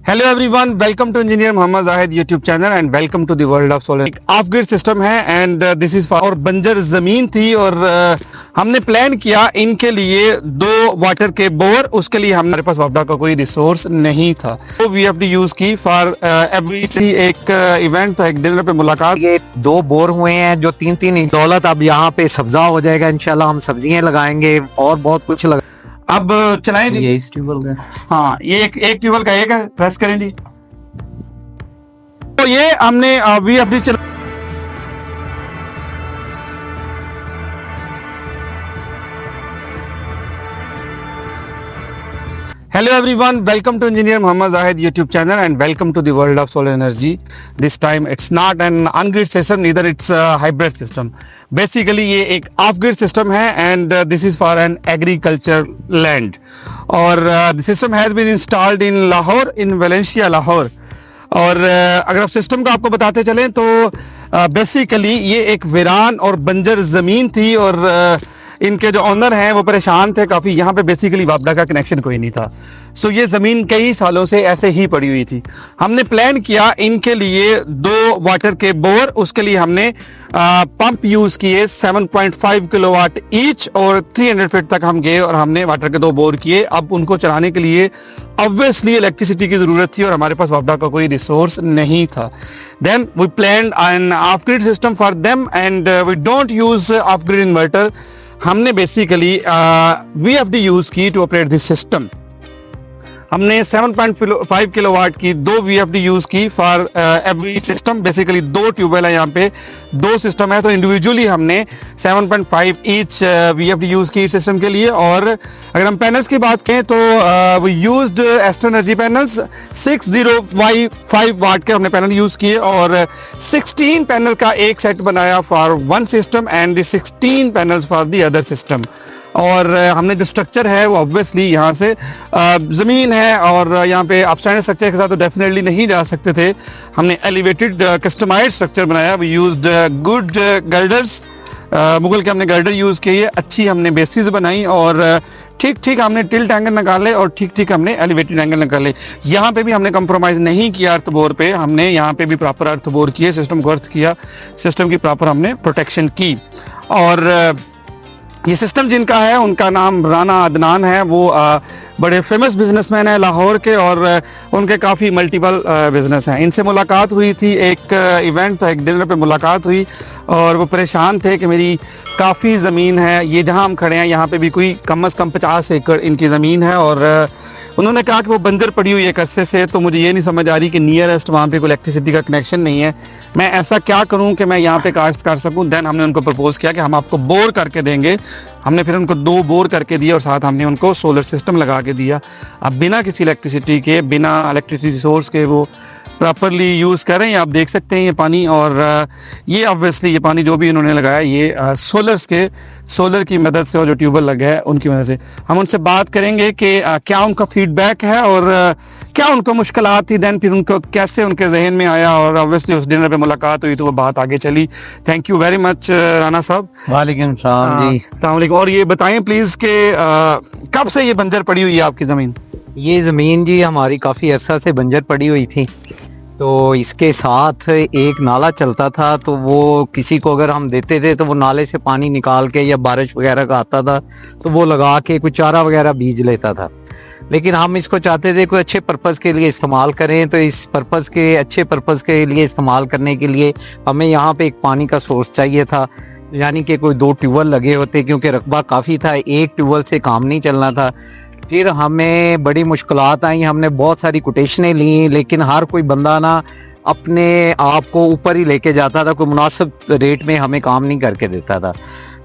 Hello everyone, welcome to engineer Mohammad Zahid YouTube channel and welcome to the world of solar. एक off grid system है and this is और बंजर जमीन थी और हमने प्लान किया इनके लिए 2 वाटर के बोर। उसके लिए हमारे पास वापडा का कोई रिसोर्स नहीं था, तो वीएफडी यूज की फॉर एवरी एक इवेंट था, एक डिनर पे मुलाकात। ये 2 बोर हुए हैं जो 3-3 इंच दौलत। अब यहाँ पे सब्जा हो जाएगा इंशाल्लाह, हम सब्जियां लगाएंगे और बहुत कुछ लगा। अब चलाएं जी। ये इस ट्यूबवेल का, हाँ, ये एक ट्यूबवेल का एक है, प्रेस करें जी। तो ये हमने अभी अभी चला। Hello everyone, welcome to Engineer Mohammad Zahid YouTube channel and welcome to the world of solar energy. This time it's not an on-grid system, neither it's a hybrid system. Basically ये एक off-grid system है and this is for an agriculture land. और the system has been installed in Lahore, in Valencia, Lahore. और अगर आप system को आपको बताते चलें तो बेसिकली ये एक वीरान और बंजर ज़मीन थी और इनके जो ऑनर हैं वो परेशान थे काफ़ी। यहाँ पे बेसिकली वापडा का कनेक्शन कोई नहीं था, सो ये ज़मीन कई सालों से ऐसे ही पड़ी हुई थी। हमने प्लान किया इनके लिए 2 वाटर के बोर। उसके लिए हमने पंप यूज़ किए 7.5 किलोवाट ईच और 300 फीट तक हम गए और हमने वाटर के 2 बोर किए। अब उनको चलाने के लिए ऑब्वियसली इलेक्ट्रिसिटी की ज़रूरत थी और हमारे पास वापडा का कोई रिसोर्स नहीं था। Then we planned an off grid system for them and we don't use off grid inverter. हमने बेसिकली वीएफडी यूज की टू ऑपरेट दिस सिस्टम। हमने 7.5 किलोवाट की 2 वीएफडी यूज की for every system. Basically 2 tubewell है, यहाँ पे 2 system है, तो इंडिविजुअली हमने 7.5 ईच वीएफडी यूज की सिस्टम के लिए। और अगर हम पैनल्स की बात करें तो we used Astro energy panels 6005 watt के हमने पैनल यूज किए और 16 पैनल का एक सेट बनाया for one system and the 16 panels for the other system. और हमने जो स्ट्रक्चर है वो ऑब्वियसली यहाँ से ज़मीन है और यहाँ पे अपस्टैंडर्ड स्ट्रक्चर के साथ तो डेफिनेटली नहीं जा सकते थे। हमने एलिवेटेड कस्टमाइज्ड स्ट्रक्चर बनाया। We used good girders, Mughal के हमने गर्डर यूज़ किए, अच्छी हमने बेसिस बनाई और ठीक ठीक हमने टिल्ट एंगल निकाले और ठीक ठीक हमने एलिवेटेड एंगल निकाले। यहाँ पे भी हमने कंप्रोमाइज़ नहीं किया अर्थ बोर पे, हमने यहाँ पे भी प्रॉपर अर्थ बोर किए, सिस्टम को अर्थ किया, सिस्टम की प्रॉपर हमने प्रोटेक्शन की। और ये सिस्टम जिनका है उनका नाम राना अदनान है। वो बड़े फेमस बिजनेसमैन है लाहौर के और उनके काफ़ी मल्टीपल बिजनेस हैं। इनसे मुलाकात हुई थी, एक इवेंट था, एक डिनर पे मुलाकात हुई और वो परेशान थे कि मेरी काफ़ी ज़मीन है, ये जहाँ हम खड़े हैं यहाँ पे भी कोई कम से कम 50 एकड़ इनकी ज़मीन है और उन्होंने कहा कि वो बंजर पड़ी हुई है एक अरसे से। तो मुझे ये नहीं समझ आ रही कि नियरेस्ट वहाँ पे कोई इलेक्ट्रिसिटी का कनेक्शन नहीं है, मैं ऐसा क्या करूँ कि मैं यहाँ पे काश्त कर सकूँ। देन हमने उनको प्रपोज किया कि हम आपको बोर करके देंगे। हमने फिर उनको 2 बोर करके दिए और साथ हमने उनको सोलर सिस्टम लगा के दिया। अब बिना किसी इलेक्ट्रिसिटी के, बिना इलेक्ट्रिसिटी सोर्स के वो प्रॉपरली यूज़ कर रहे हैं। आप देख सकते हैं ये पानी और ये ऑब्वियसली ये पानी जो भी इन्होंने लगाया ये सोलर की मदद से और जो ट्यूबवेल लगा है उनकी मदद से। हम उनसे बात करेंगे कि क्या उनका फीडबैक है और क्या उनको मुश्किलात थी, देन फिर उनको कैसे उनके जहन में आया और ऑब्वियसली उस डिनर पे मुलाकात हुई तो वो बात आगे चली। Thank you very much Rana साहब। वालेकुम सलाम जी। अस्सलाम वालेकुम। और ये बताएं प्लीज़ कि कब से ये बंजर पड़ी हुई है आपकी ज़मीन? ये ज़मीन जी हमारी काफ़ी अरसा से बंजर पड़ी हुई थी, तो इसके साथ एक नाला चलता था, तो वो किसी को अगर हम देते थे तो वो नाले से पानी निकाल के या बारिश वगैरह का आता था तो वो लगा के कुछ चारा वगैरह बीज लेता था। लेकिन हम इसको चाहते थे कोई अच्छे पर्पज़ के लिए इस्तेमाल करें, तो इस पर्पज़ के अच्छे पर्पज़ के लिए इस्तेमाल करने के लिए हमें यहाँ पे एक पानी का सोर्स चाहिए था, यानी कि कोई 2 ट्यूबवेल लगे होते क्योंकि रकबा काफ़ी था, एक ट्यूबवेल से काम नहीं चलना था। फिर हमें बड़ी मुश्किलात आई, हमने बहुत सारी कोटेशनें ली, लेकिन हर कोई बंदा ना अपने आप को ऊपर ही लेके जाता था, कोई मुनासिब रेट में हमें काम नहीं करके देता था।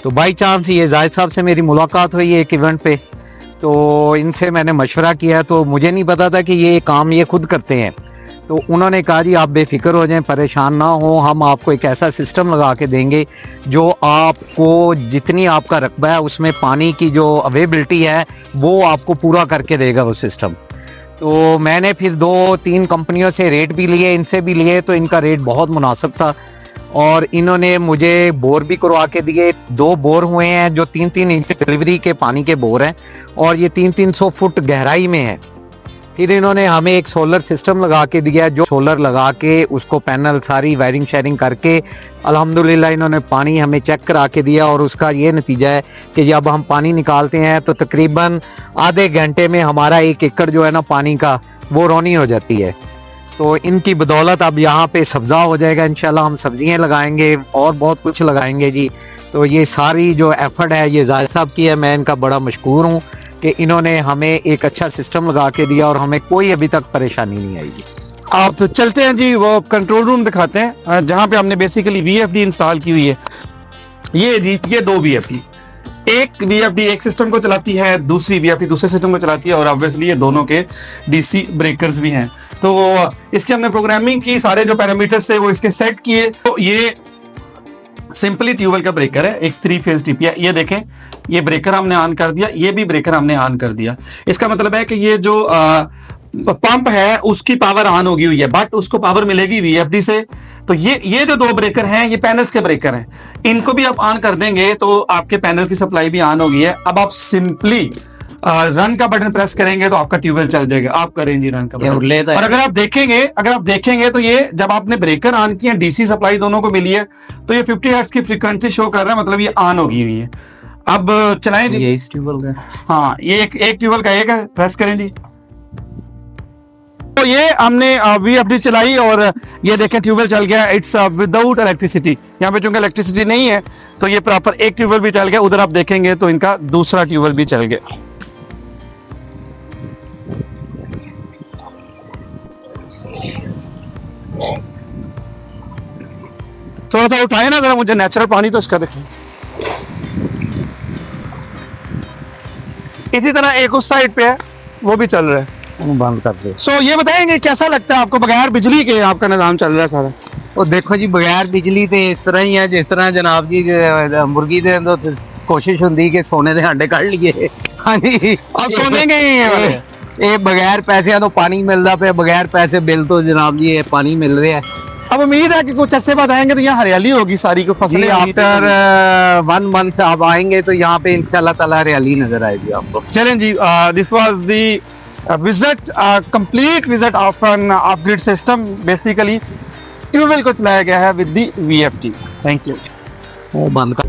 तो बाई चांस ये जाहिद साहब से मेरी मुलाकात हुई एक इवेंट पे, तो इनसे मैंने मशवरा किया, तो मुझे नहीं पता था कि ये काम ये खुद करते हैं। तो उन्होंने कहा जी आप बेफिक्र हो जाएं, परेशान ना हो, हम आपको एक ऐसा सिस्टम लगा के देंगे जो आपको जितनी आपका रकबा है उसमें पानी की जो अवेलेबिलिटी है वो आपको पूरा करके देगा वो सिस्टम। तो मैंने फिर 2-3 कंपनियों से रेट भी लिए, इनसे भी लिए, तो इनका रेट बहुत मुनासिब था और इन्होंने मुझे बोर भी करवा के दिए। 2 बोर हुए हैं जो 3-3 इंच डिलीवरी के पानी के बोर हैं और ये 300-300 फुट गहराई में है। फिर इन्होंने हमें एक सोलर सिस्टम लगा के दिया, जो सोलर लगा के उसको पैनल सारी वायरिंग शेयरिंग करके अल्हम्दुलिल्लाह इन्होंने पानी हमें चेक करा के दिया। और उसका ये नतीजा है कि जब हम पानी निकालते हैं तो तकरीबन आधे घंटे में हमारा 1 एकड़ जो है ना पानी का वो रोनी हो जाती है। तो इनकी बदौलत अब यहाँ पे सब्जा हो जाएगा इंशाल्लाह। हम सब्जियाँ लगाएंगे और बहुत कुछ लगाएंगे जी। तो ये सारी जो एफर्ट है ये जाहिद साहब की है, मैं इनका बड़ा मशकूर हूँ कि इन्होंने हमें एक अच्छा सिस्टम लगा के दिया और हमें कोई अभी तक परेशानी नहीं आई जी। आप चलते हैं जी, वो कंट्रोल रूम दिखाते हैं जहाँ पे हमने बेसिकली VFD इंस्टॉल की हुई है। ये जी, ये 2 VFD, एक VFD एक सिस्टम को चलाती है, दूसरी VFD दूसरे सिस्टम को चलाती है, और ऑब्वियसली ये दोनों के DC ब्रेकर्स भी हैं। तो इसके हमने प्रोग्रामिंग की, सारे जो पैरामीटर्स थे वो इसके सेट किए। तो ये सिंपली ट्यूबवेल का ब्रेकर है, एक 3 फेज टीपी है। ये देखें, ये ब्रेकर हमने ऑन कर दिया, ये भी ब्रेकर हमने ऑन कर दिया। इसका मतलब है कि ये जो पंप है उसकी पावर ऑन होगी हुई है, बट उसको पावर मिलेगी VFD से। तो ये जो 2 ब्रेकर हैं ये पैनल्स के ब्रेकर हैं, इनको भी आप ऑन कर देंगे तो आपके पैनल की सप्लाई भी ऑन होगी है। अब आप सिंपली रन का बटन प्रेस करेंगे तो आपका ट्यूबवेल चल जाएगा। आप करें जी रन का बटन। और अगर आप देखेंगे तो ये जब आपने ब्रेकर ऑन किए, DC सप्लाई दोनों को मिली है, तो ये 50 हर्ट्ज की फ्रीक्वेंसी शो कर रहा है, मतलब ये ऑन होगी हुई है। अब चलाएं जी। ये इस ट्यूबवेल का, हाँ, ये एक ट्यूबवेल का एक है, प्रेस करें जी। तो ये हमने VFD चलाई और ये देखें ट्यूबवेल चल गया। It's without electricity. यहाँ पे चूंकि इलेक्ट्रिसिटी नहीं है तो ये प्रॉपर एक ट्यूबवेल भी चल गया। उधर आप देखेंगे तो इनका दूसरा ट्यूबवेल भी चल गया। थोड़ा सा उठाए ना जरा, मुझे नेचुरल पानी तो इसका देखें। इसी तरह एक उस साइड पे है, वो भी चल रहा है। बंद कर दे। सो ये बताएंगे कैसा लगता है आपको बगैर बिजली के आपका निजाम चल रहा है सारा? और देखो जी, बगैर बिजली ते इस तरह ही है जिस तरह जनाब जी मुर्गी दे तो कोशिश होंदी कि सोने दे अंडे कढ़ लिए। हाँ जी, अब सोने गए हैं। ये बगैर पैसे तो पानी मिलता पे, बगैर पैसे बिल तो जनाब जी ये पानी मिल रहा है। अब उम्मीद है कि कुछ अच्छे बाद आएंगे तो यहाँ हरियाली होगी सारी को फसलें। आफ्टर 1 मंथ आप आएंगे तो यहाँ पे इंशाल्लाह ताला हरियाली नजर आएगी आपको। चलें जी, this was the visit, complete visit of an off grid system. Basically tubewell को चलाया गया है with the VFD। Thank you. वो बंद कर